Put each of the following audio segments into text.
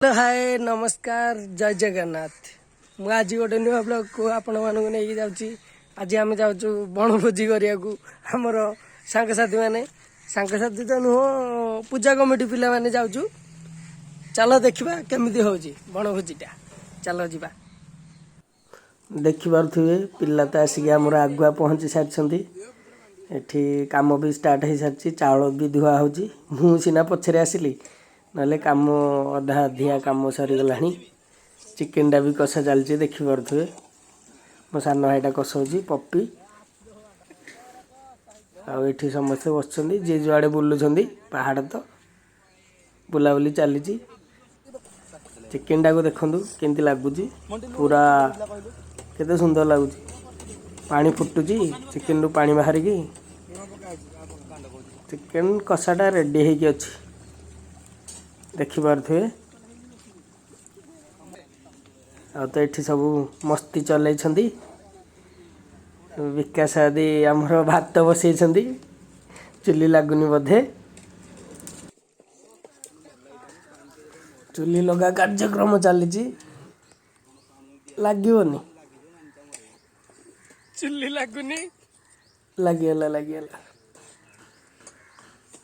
Hello hi नमस्कार जय जगन्नाथ मु आज गोटे नुआ ब्लॉग को आपण मानक नहीं जाऊँगी। आज आम जाऊँ बनभोजी करिया आमर सांगसाथी मैंने सांगसाथी तो नुह पूजा कमिटी पिला माने जाऊँ। चलो देखा केमिति होची बनभोजीटा चलो जीवा। देखिपे पिला तो आसिक आमर आगुआ पहुँची सारी एठी काम भी स्टार्ट हो सारी चाउल भी धुआ होची। मु सीना पछरे आसिली नले काम अधा अधिया काम सरीगला। चिकेनटा भी कषा चलती देखिपे मो सान भाईटा कषाऊँगी पप्पी आठी समस्ते बस जी जुआड़े बुलूँ पहाड़ तो बुलाबुली चली। चिकेनटा को देखु केमती लगुच पूरा केते सुंदर लगुच पानी फुटुची चिकेन रु पानी बाहर की चिकेन कषाटा रेडी होगी अच्छी देखिपे आ तो ये सब मस्ती चल विकास आदि आमर भात बसई चुली लगुनि बोधे चुली लगा कार्यक्रम चली लगनी चुली लगुनि लगिगला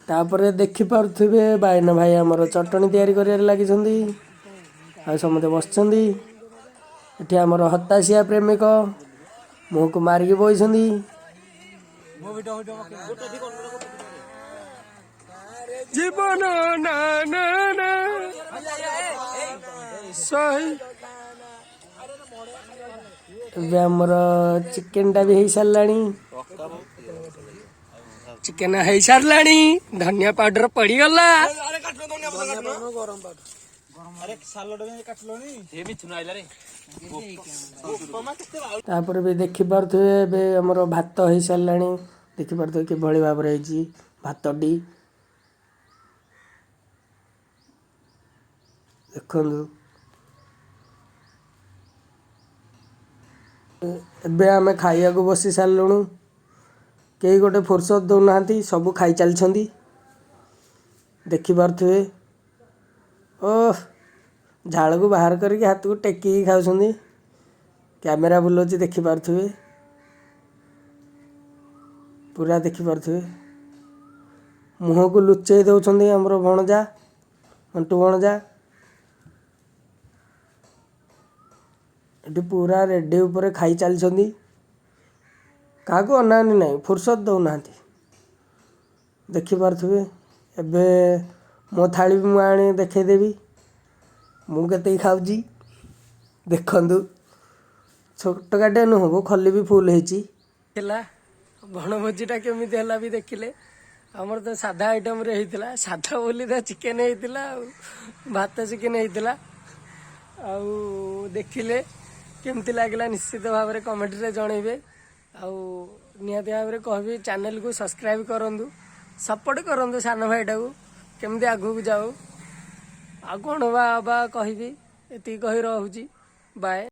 तापर देखिपे बायना भाई आमर चटनी तैयारी कर लगी समस्ते बस ये आमर हताशिया प्रेमिक मुह को मारिक बही जीवन आमर चिकेनटा भी हो सारा चिकेन हो सारा धनिया पाउडर पड़गला तापर भी देखिपे आमर भात हो सारा देखिपे कि भाव भातटी देखु एबे आमे खाइया को बसी सारूँ कई गोटे फुर्सत दौना सब खाई चलती देखिपे ओह झाड़ को बाहर करके हाथ को टेकी खाऊँ कैमेरा बुलाऊँ देखिपे पूरा देखिपे मुह को लुचई दौरान आमर भणजा मंटू भणजा ये पूरा रेडी उपर खाई चलती क्या अनानी ना फुर्सत दौना देखिपे एबे मो थाली भी मुझे देखईदेवी मुझे खाऊँ देखु छोट काटे नुह खली भी फुल होता बनभोजीटा केमी भी देखिले आमर तो साधा आइटम रे होता साधा बोली तो चिकेन होता भात चिकेन होता देखिले केमती लगला निश्चित भाव में कमेंट रे जनइबे निहाती भाव में कहबी चैनल को सब्सक्राइब करूँ सपोर्ट करूँ सान भाईटा को केमती आगू जाऊ आ कौन बा कहबी ये कही रहुची बाय।